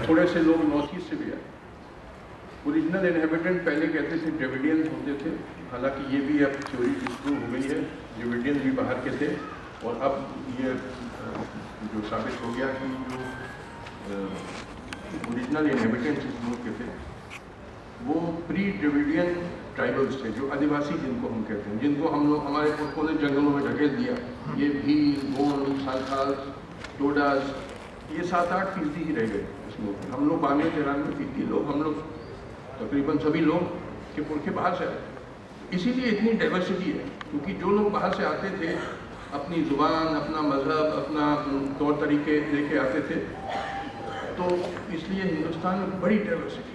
थोड़े से लोग नॉर्थ ईस्ट से भी आए। ओरिजिनल इनहेबिटेंट पहले कहते थे ड्रेविडियंस होते थे, हालांकि ये भी अब थ्योरी डिस्प्रूव हो गई है, ड्रेविडियंस भी बाहर के थे। और अब ये जो साबित हो गया कि जो ओरिजिनल इनहेबिटेंट्स इस मुल्क के थे वो प्री ड्रेविडियन ट्राइबल्स थे, जो आदिवासी जिनको हम कहते हैं, जिनको हम लोग हमारे पुरखों ने जंगलों में ढकेल दिया। ये भील, गोंड, सांथाल, टोडास, ये 7-8% ही रह गए इस मुल्क में। हम लोग 92-93% लोग, हम लोग तकरीबन सभी लोग के पुरखे बाहर से आए। इसीलिए इतनी डाइवर्सिटी है, क्योंकि जो लोग बाहर से आते थे अपनी ज़ुबान, अपना मज़हब, अपना तौर तरीके लेके आते थे, तो इसलिए हिंदुस्तान में बड़ी डाइवर्सिटी।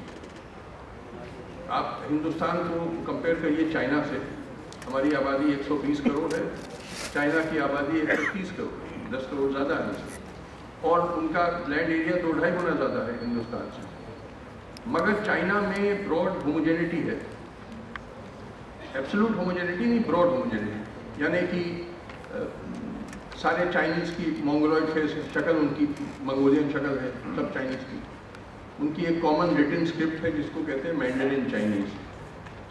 आप हिंदुस्तान को कंपेयर करिए चाइना से। हमारी आबादी 120 करोड़ है, चाइना की आबादी 130 करोड़, 10 करोड़ ज़्यादा है, और उनका लैंड एरिया 2-2.5 गुना ज़्यादा है हिंदुस्तान से। मगर चाइना में ब्रॉड होमोजेनिटी है, एब्सोल्यूट होमोजेनिटी नहीं, ब्रॉड होमोजेनिटी, यानी कि सारे चाइनीज़ की मंगोलॉइड फेस शक्ल, उनकी मंगोलियन शक्ल है, सब चाइनीज़ की। उनकी एक कॉमन रिटन स्क्रिप्ट है जिसको कहते हैं मैंडरिन चाइनीज़,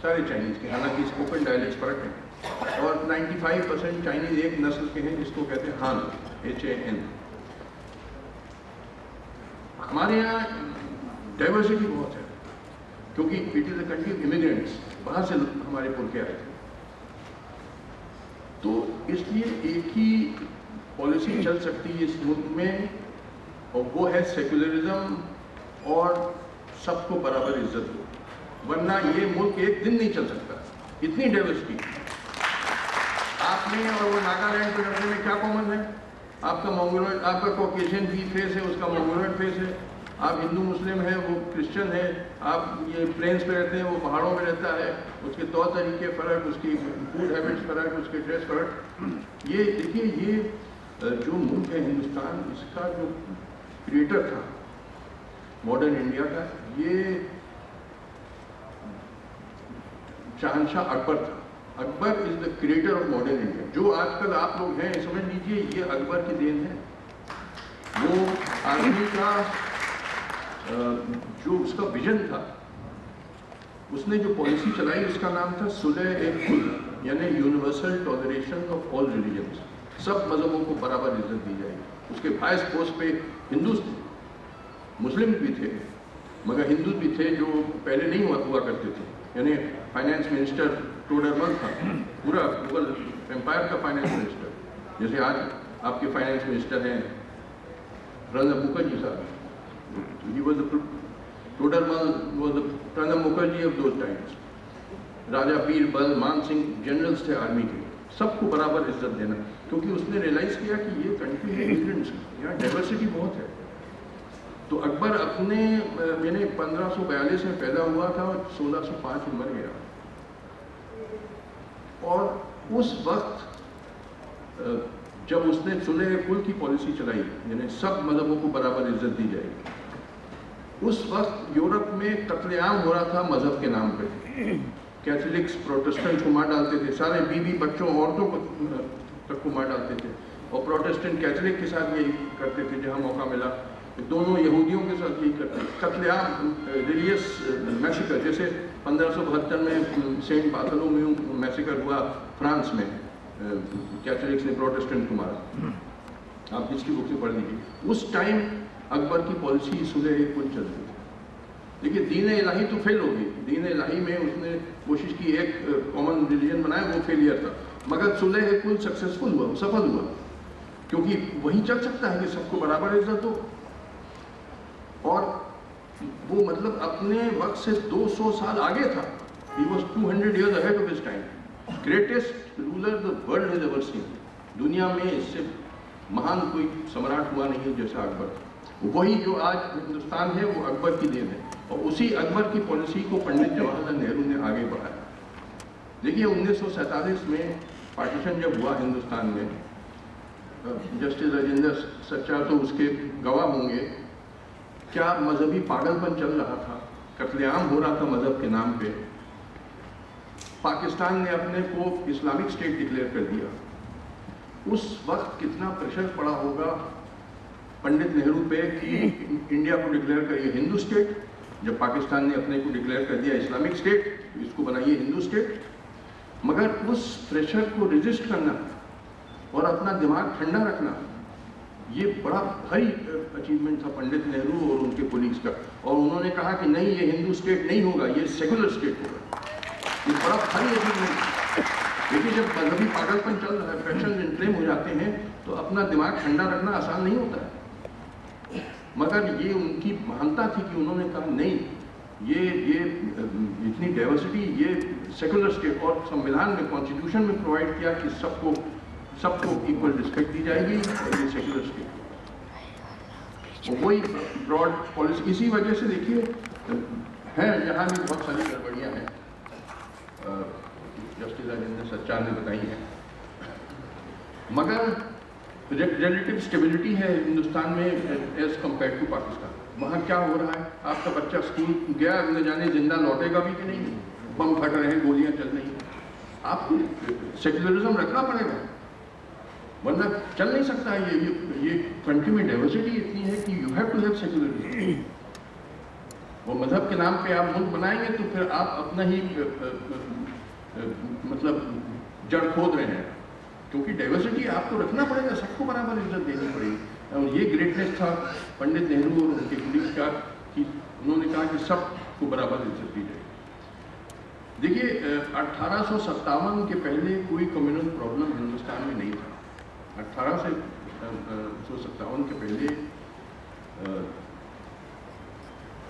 सारे चाइनीज़ के, हालांकि स्पोकन डायलेक्ट्स फर्क है। और 95% चाइनीज़ एक नस्ल के हैं जिसको कहते हैं हान, HAN। हमारे यहाँ डाइवर्सिटी बहुत है, क्योंकि it is a country of immigrants, बाहर से हमारे पुरखे आए थे। तो इसलिए एक ही पॉलिसी चल सकती है इस मुल्क में, और वो है सेक्युलरिज्म और सबको बराबर इज्जत दो, वरना ये मुल्क एक दिन नहीं चल सकता। इतनी डाइवर्सिटी आप में और वो नागालैंड के लड़के में क्या कॉमन है? आपका मंगोलॉइड, आपका कॉकेशियन भी फेस है, उसका मंगोलॉइड फेस है। आप हिंदू मुस्लिम है, वो क्रिश्चियन है। आप ये प्लेन्स पे रहते हैं, वो पहाड़ों में रहता है, उसके तौर तरीके फ़र्क, उसकी फूड हैबिट्स फ़र्क, उसके ड्रेस फ़र्क। ये देखिए, ये जो मुल्क है हिंदुस्तान, इसका जो क्रिएटर था मॉडर्न इंडिया का, ये शहंशाह अकबर था। Akbar is the creator of modern India. जो आजकल आप लोग हैं, समझ लीजिए ये अकबर की देन है। वो आदमी का जो उसका विजन था, उसने जो पॉलिसी चलाई उसका नाम था सुलह-ए-कुल, यानी universal toleration of all religions. सब मजहबों को बराबर इज्जत दी जाएगी। उसके वाइस पोस्ट पे हिंदूज थे, मुस्लिम भी थे, मगर हिंदू भी थे जो पहले नहीं हुआ करते थे। यानी फाइनेंस मिनिस्टर टोडरमल था, पूरा मुगल एम्पायर का फाइनेंस मिनिस्टर। जैसे आज आपके फाइनेंस मिनिस्टर हैं प्रणब मुखर्जी साहब, he was the Todermal was the Pranab Mukherjee of those times। राजा बीरबल, मान सिंह जनरल्स थे आर्मी के। सबको बराबर इज्जत देना, क्योंकि उसने रियलाइज किया कि ये कंट्री है इमिग्रेंट्स की, यहाँ डाइवर्सिटी बहुत है। तो अकबर अपने मैंने 1542 में पैदा हुआ था और 1605 में मर गया। और उस वक्त जब उसने सुलह-ए-कुल की पॉलिसी चलाई, यानी सब मजहबों को बराबर इज्जत दी जाएगी, उस वक्त यूरोप में कत्लेआम हो रहा था मजहब के नाम पे। कैथोलिक्स प्रोटेस्टेंट को मार डालते थे, सारे बीवी बच्चों औरतों को तक को मार डालते थे, और प्रोटेस्टेंट कैथोलिक के साथ यही करते थे जहाँ मौका मिला। दोनों यहूदियों के साथ यही करते थे, कत्लेआम, रिलीजियस मैसेकर। जैसे 1572 में सेंट बार्थोलोम्यू मैसेकर हुआ फ्रांस में, कैथोलिक्स ने प्रोटेस्टेंट को मारा। आप जिसकी बुक से पढ़ लीजिए। उस टाइम अकबर की पॉलिसी सुलह-ए-कुल चल रही थी। देखिए, दीन इलाही तो फेल हो गई। दीन इलाही में उसने कोशिश की एक कॉमन रिलीजन बनाया, वो फेलियर था। मगर सुलह-ए-कुल सक्सेसफुल हुआ, सफल हुआ, क्योंकि वही चल सकता है कि सबको बराबर इज्जत हो। और वो मतलब अपने वक्त से 200 साल आगे था। He was 200 years ahead of his time। Greatest ruler the world has ever seen. दुनिया में इससे महान कोई सम्राट हुआ नहीं है जैसा अकबर था। वही जो आज हिंदुस्तान है वो अकबर की देन है, और उसी अकबर की पॉलिसी को पंडित जवाहरलाल नेहरू ने आगे बढ़ाया। देखिए, 1947 में पार्टीशन जब हुआ हिंदुस्तान में, जस्टिस राजेंद्र सच्चा तो उसके गवाह होंगे, क्या मजहबी पागलपन चल रहा था, कत्लेआम हो रहा था मजहब के नाम पे। पाकिस्तान ने अपने को इस्लामिक स्टेट डिक्लेयर कर दिया। उस वक्त कितना प्रेशर पड़ा होगा पंडित नेहरू पे कि इंडिया को डिक्लेयर करिए हिंदू स्टेट, जब पाकिस्तान ने अपने को डिक्लेयर कर दिया इस्लामिक स्टेट, इसको बनाइए हिंदू स्टेट। मगर उस प्रेशर को रेजिस्ट करना और अपना दिमाग ठंडा रखना, ये बड़ा भारी अचीवमेंट था पंडित नेहरू और उनके कोलीग्स का। और उन्होंने कहा कि नहीं, ये हिंदू स्टेट नहीं होगा, ये सेकुलर स्टेट होगा। ये बड़ा भारी अचीवमेंट था। देखिए, जब मजहबी पागलपन चल रहा है, पैशन इन्फ्लेम हो जाते हैं, तो अपना दिमाग ठंडा रखना आसान नहीं होता है। मगर ये उनकी महानता थी कि उन्होंने कहा नहीं, ये इतनी डाइवर्सिटी, ये सेकुलर स्टेट, और संविधान में, कॉन्स्टिट्यूशन में प्रोवाइड किया कि सबको इक्वल रिस्पेक्ट दी जाएगी, और ये सेकुलर स्टेट। वही ब्रॉड पॉलिसी, इसी वजह से देखिए है, यहाँ भी बहुत सारी गड़बड़ियाँ हैं, जस्टिस राजेंद्र सच्चार ने बताई है। मगर रिलेटिव स्टेबिलिटी है हिंदुस्तान में एज कम्पेयर टू पाकिस्तान। वहाँ क्या हो रहा है, आपका बच्चा स्कूल गया, न जाने जिंदा लौटेगा भी कि नहीं, बम फट रहे हैं, गोलियां चल रही हैं। आपको सेक्युलरिज्म रखना पड़ेगा, वरना चल नहीं सकता है। ये कंट्री में डाइवर्सिटी इतनी है कि you have to have secularism. वो मजहब के नाम पे आप मुल्क बनाएंगे तो फिर आप अपना ही मतलब जड़ खोद रहे हैं, क्योंकि डाइवर्सिटी आपको रखना पड़ेगा, सबको बराबर इज्जत देनी पड़ेगी। और ये ग्रेटनेस था पंडित नेहरू और उनके कोलीग्स का कि उन्होंने कहा कि सबको बराबर इज्जत दी जाए। देखिए, 1857 के पहले कोई कम्युनल प्रॉब्लम हिंदुस्तान में नहीं था। 1857 के पहले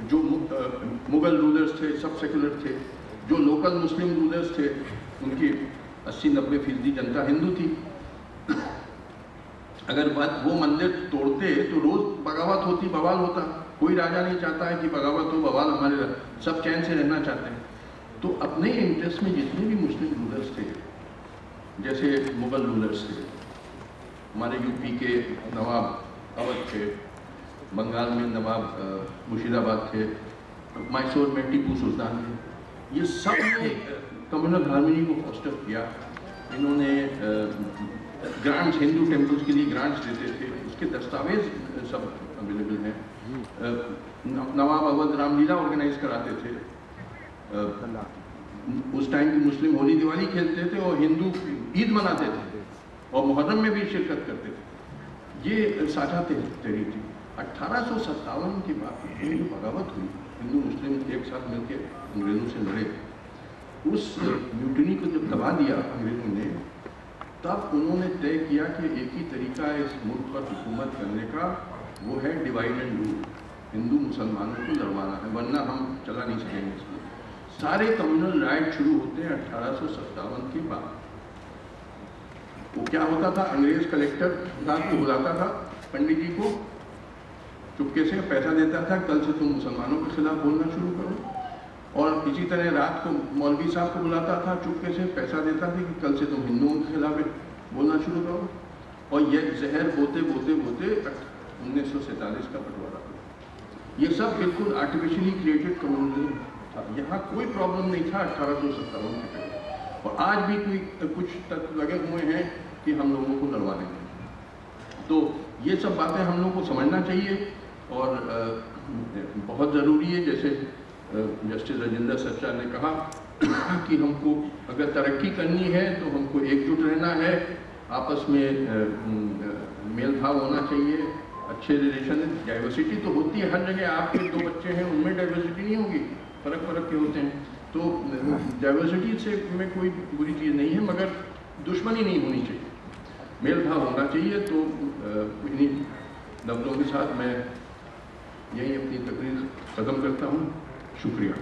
जो मुगल रूलर्स थे सब सेकुलर थे, जो लोकल मुस्लिम रूलर्स थे उनकी 80-90% जनता हिंदू थी। अगर वो मंदिर तोड़ते तो रोज बगावत होती, बवाल होता। कोई राजा नहीं चाहता है कि बगावत हो, बवाल हमारे, सब चैन से रहना चाहते हैं। तो अपने इंटरेस्ट में जितने भी मुस्लिम रूलर्स थे, जैसे मुगल रूलर्स थे, हमारे यूपी के नवाब अवध थे, बंगाल में नवाब मुर्शिदाबाद थे, मैसूर में टीपू सुल्तान थे, ये सब ने कम्युनल हार्मनी को फॉस्टर किया। इन्होंने ग्रांट्स, हिंदू टेम्पल्स के लिए ग्रांट्स देते थे, उसके दस्तावेज सब अवेलेबल हैं। नवाब अवध रामलीला ऑर्गेनाइज कराते थे। उस टाइम की मुस्लिम होली दिवाली खेलते थे और हिंदू ईद मनाते थे और मुहर्रम में भी शिरकत करते थे। ये साझा तहरीर थी। 1857 के बाद जो बगावत हुई, हिंदू मुस्लिम एक साथ मिलकर अंग्रेजों से लड़े, उस म्यूटनी को जब दबा दिया अंग्रेजों ने, तब उन्होंने तय किया कि एक ही तरीका है इस मुल्क पर हुकूमत करने का, वो है डिवाइड एंड रूल। हिंदू मुसलमानों को लड़वाना है, वरना हम चला नहीं सकेंगे इसको। सारे कम्युनल राइट शुरू होते हैं 1857 के बाद। वो क्या होता था, अंग्रेज कलेक्टर को बुलाता था पंडित जी को, चुपके से पैसा देता था, कल से तुम मुसलमानों के खिलाफ बोलना शुरू करो। और इसी तरह रात को मौलवी साहब को बुलाता था, चुपके से पैसा देता था कि कल से तुम हिंदुओं के खिलाफ बोलना शुरू करो। और ये जहर बोते बोते बोते 1947 का बंटवारा हुआ। ये सब बिल्कुल आर्टिफिशियली क्रिएटेड कम्युनलिज्म था। यहाँ कोई प्रॉब्लम नहीं था 1857 के पहले। और आज भी कुछ तत्व लगे हुए हैं कि हम लोगों को लड़वा देंगे। तो ये सब बातें हम लोगों को समझना चाहिए और बहुत ज़रूरी है। जैसे जस्टिस राजेंद्र सच्चार ने कहा कि हमको अगर तरक्की करनी है तो हमको एकजुट रहना है, आपस में मेल भाव होना चाहिए, अच्छे रिलेशन। डाइवर्सिटी तो होती है हर जगह, आपके 2 बच्चे हैं उनमें डाइवर्सिटी नहीं होगी, फ़र्क के होते हैं। तो डाइवर्सिटी से में कोई बुरी चीज़ नहीं है, मगर दुश्मनी नहीं होनी चाहिए, मेल भाव होना चाहिए। तो इन्हीं लफ्ज़ों के साथ मैं यही अपनी तकरीर ख़त्म करता हूँ। शुक्रिया।